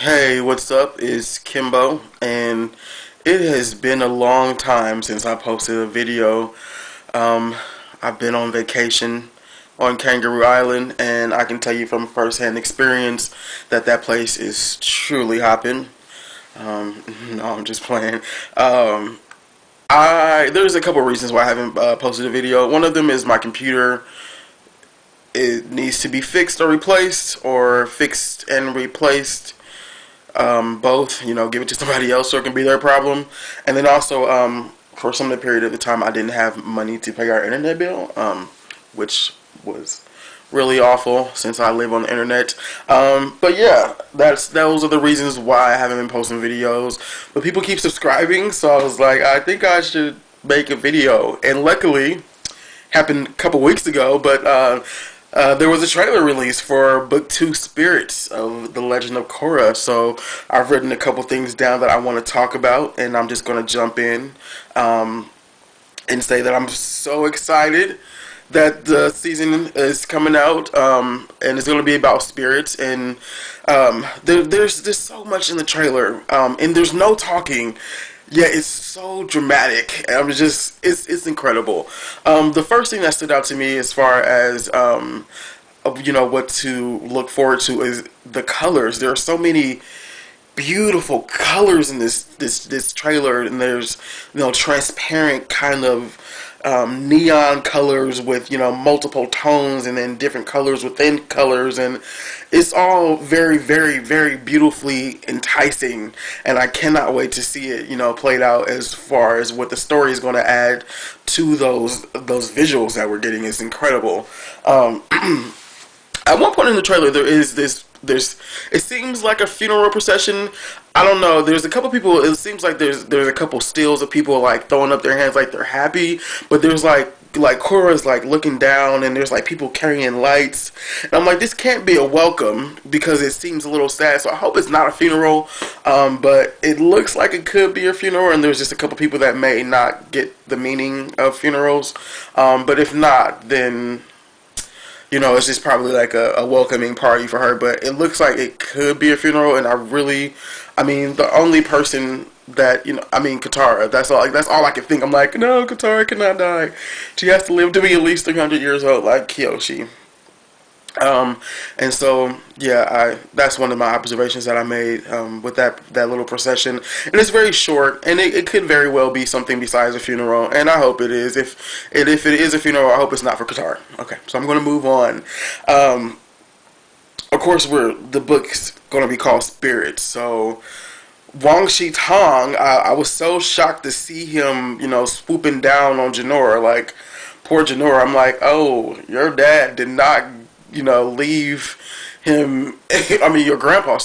Hey, what's up? It's Kimbo, and it has been a long time since I posted a video. Um, I've been on vacation on Kangaroo Island, and I can tell you from firsthand experience that that place is truly hopping. No, I'm just playing. Um, I there's a couple reasons why I haven't posted a video. One of them is my computer. It needs to be fixed or replaced, or fixed and replaced. Both, give it to somebody else so it can be their problem. And then also, for some of the period of the time, I didn't have money to pay our internet bill, which was really awful since I live on the internet. But yeah, those are the reasons why I haven't been posting videos. But people keep subscribing, so I was like, I think I should make a video. And luckily, happened a couple weeks ago, but there was a trailer release for Book 2 Spirits of The Legend of Korra. So I've written a couple things down that I want to talk about, and I'm just going to jump in and say that I'm so excited that the season is coming out, and it's going to be about spirits. And there's so much in the trailer, and there's no talking. Yeah, it's so dramatic. It's incredible. The first thing that stood out to me as far as what to look forward to is the colors. There are so many beautiful colors in this trailer, and there's transparent kind of neon colors with multiple tones, and then different colors within colors, and it's all very, very, very beautifully enticing, and I cannot wait to see it played out as far as what the story is going to add to those visuals that we're getting. Is incredible. At one point in the trailer, there's it seems like a funeral procession. I don't know. There's a couple people. It seems like there's a couple stills of people like throwing up their hands like they're happy, but there's like Korra's like looking down, and there's like people carrying lights, and I'm like, this can't be a welcome because it seems a little sad. So I hope it's not a funeral, but it looks like it could be a funeral, and there's just a couple people that may not get the meaning of funerals, but if not, then it's just probably like a welcoming party for her. But it looks like it could be a funeral, and the only person that Katara. That's all I can think. I'm like, no, Katara cannot die. She has to live to be at least 300 years old, like Kyoshi. And so yeah, that's one of my observations that I made with that little procession, and it's very short, and it could very well be something besides a funeral, and I hope it is. If it is a funeral, I hope it's not for Qatar. Okay, so I'm going to move on. Of course, the book's going to be called Spirits, so Wang Shi Tong, I was so shocked to see him, swooping down on Jinora, like poor Jinora. I'm like, oh, your dad did not leave him. Your grandpa,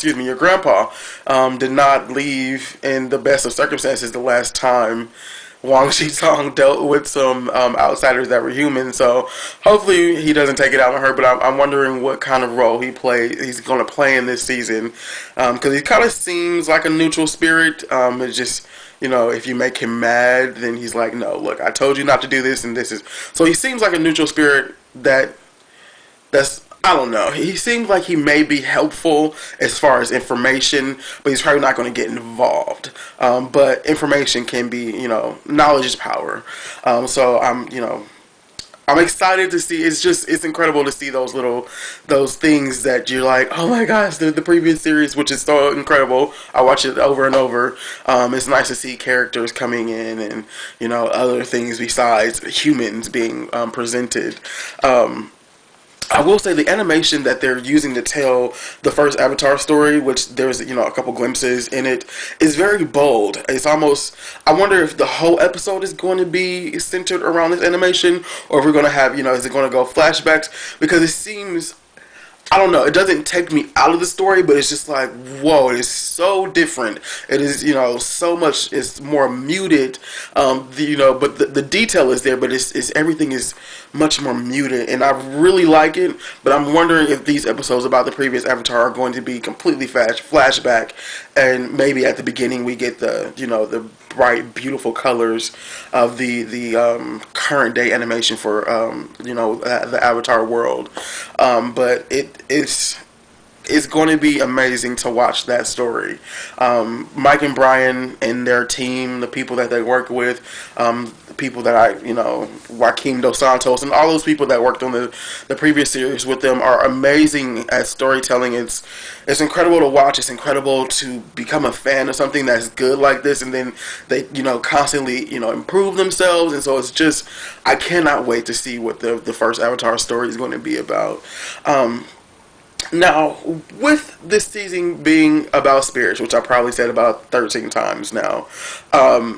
did not leave in the best of circumstances the last time Wang Shitong dealt with some outsiders that were human. So hopefully he doesn't take it out on her. But I'm wondering what kind of role he's going to play in this season, because he kind of seems like a neutral spirit. It's just, if you make him mad, then he's like, no, look, I told you not to do this, and this is. So he seems like a neutral spirit that's, I don't know. He seems like he may be helpful as far as information, but he's probably not going to get involved. But information can be, knowledge is power. So I'm excited to see. It's incredible to see those things that you're like, oh my gosh, the previous series, which is so incredible. I watch it over and over. It's nice to see characters coming in, and other things besides humans being presented. I will say the animation that they're using to tell the first Avatar story, which there's a couple glimpses in it, is very bold. It's almost, I wonder if the whole episode is going to be centered around this animation, or if we're going to have, is it going to go flashbacks? Because it seems, I don't know, it doesn't take me out of the story, but it's just like, whoa, it is so different. It is, so much, it's more muted, but the detail is there, but it's everything is much more muted, and I really like it, but I'm wondering if these episodes about the previous Avatar are going to be completely flashback, and maybe at the beginning we get the bright, beautiful colors of the current day animation for the Avatar world, but it's it's going to be amazing to watch that story. Mike and Brian and their team, the people that they work with, the people that Joaquim Dos Santos and all those people that worked on the previous series with them are amazing at storytelling. It's incredible to watch. It's incredible to become a fan of something that's good like this, and then they constantly improve themselves. And so it's just, I cannot wait to see what the first Avatar story is going to be about. Now, with this season being about spirits, which I probably said about 13 times now, I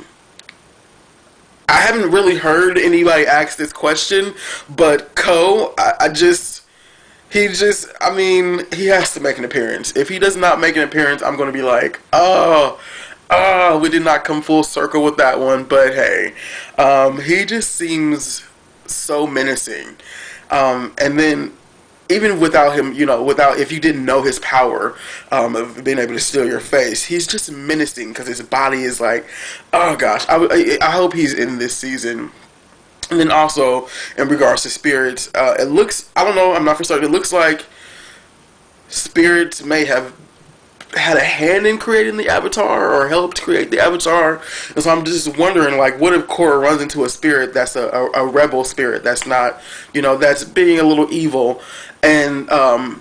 haven't really heard anybody ask this question, but he has to make an appearance. If he does not make an appearance, I'm going to be like, we did not come full circle with that one. But hey, he just seems so menacing. And then, even without him, if you didn't know his power of being able to steal your face, he's just menacing because his body is like, oh gosh, I hope he's in this season. And then also, in regards to spirits, it looks, I don't know, I'm not for certain, it looks like spirits may have had a hand in creating the Avatar or helped create the Avatar. And so I'm just wondering, like, what if Korra runs into a spirit that's a rebel spirit that's not, that's being a little evil, and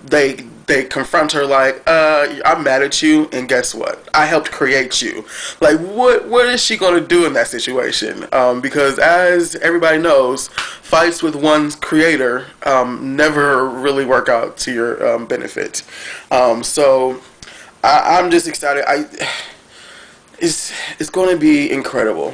they confront her like, I'm mad at you, and guess what? I helped create you. Like, what is she going to do in that situation? Because as everybody knows, fights with one's creator never really work out to your benefit. So I'm just excited. It's going to be incredible.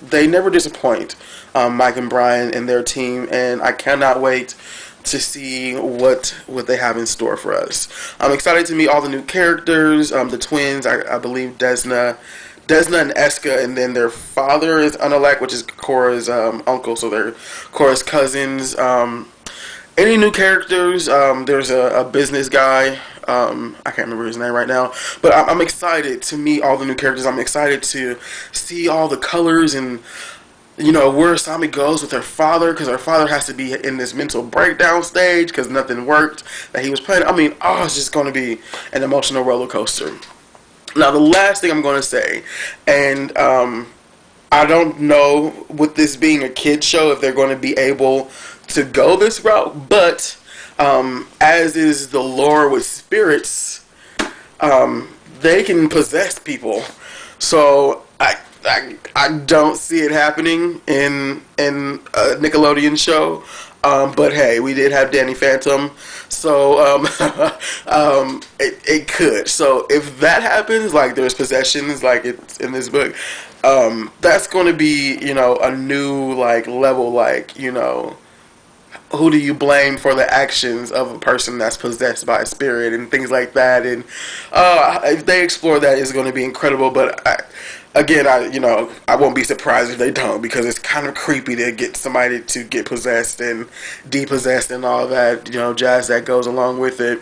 They never disappoint, Mike and Brian and their team, and I cannot wait to see what they have in store for us. I'm excited to meet all the new characters. The twins, I believe Desna and Eska, and then their father is Unalak, which is Korra's uncle, so they're Korra's cousins. Any new characters? There's a business guy. I can't remember his name right now, but I'm excited to meet all the new characters. I'm excited to see all the colors and where Sami goes with her father, because her father has to be in this mental breakdown stage because nothing worked that he was playing. I mean, it's just going to be an emotional roller coaster. Now, the last thing I'm going to say, and I don't know, with this being a kid show, if they're going to be able to go this route, but as is the lore with spirits, they can possess people. So I don't see it happening in a Nickelodeon show. But hey, we did have Danny Phantom, so it could. So if that happens, like there's possessions, like it's in this book, that's going to be a new level, who do you blame for the actions of a person that's possessed by a spirit and things like that. And if they explore that, it's going to be incredible. But I won't be surprised if they don't, because it's kind of creepy to get somebody to get possessed and depossessed and all that, jazz that goes along with it.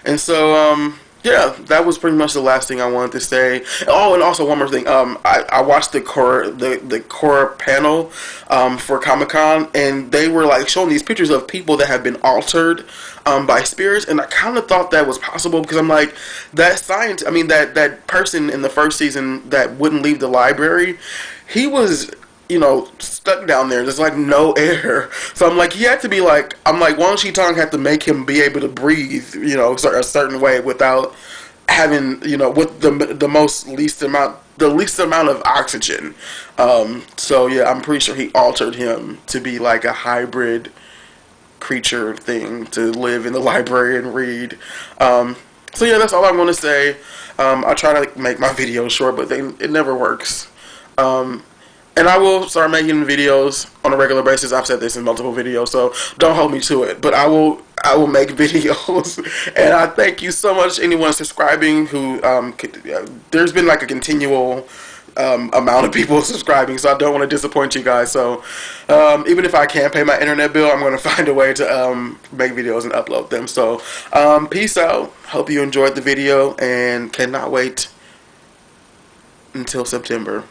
And so, that was pretty much the last thing I wanted to say. Oh, and also one more thing. I watched the Korra panel for Comic-Con, and they were like showing these pictures of people that have been altered by spirits, and I kind of thought that was possible, because I'm like, that person in the first season that wouldn't leave the library, he was stuck down there. There's like no air. So I'm like, he had to be like, Wang Shitong had to make him be able to breathe, a certain way without having, with the least amount of oxygen. So yeah, I'm pretty sure he altered him to be like a hybrid creature thing to live in the library and read. So yeah, that's all I'm going to say. I try to make my videos short, but it never works. And I will start making videos on a regular basis. I've said this in multiple videos, so don't hold me to it. But I will make videos. And I thank you so much, anyone subscribing who, there's been like a continual amount of people subscribing, so I don't want to disappoint you guys. So even if I can't pay my internet bill, I'm going to find a way to make videos and upload them. So peace out. Hope you enjoyed the video and cannot wait until September.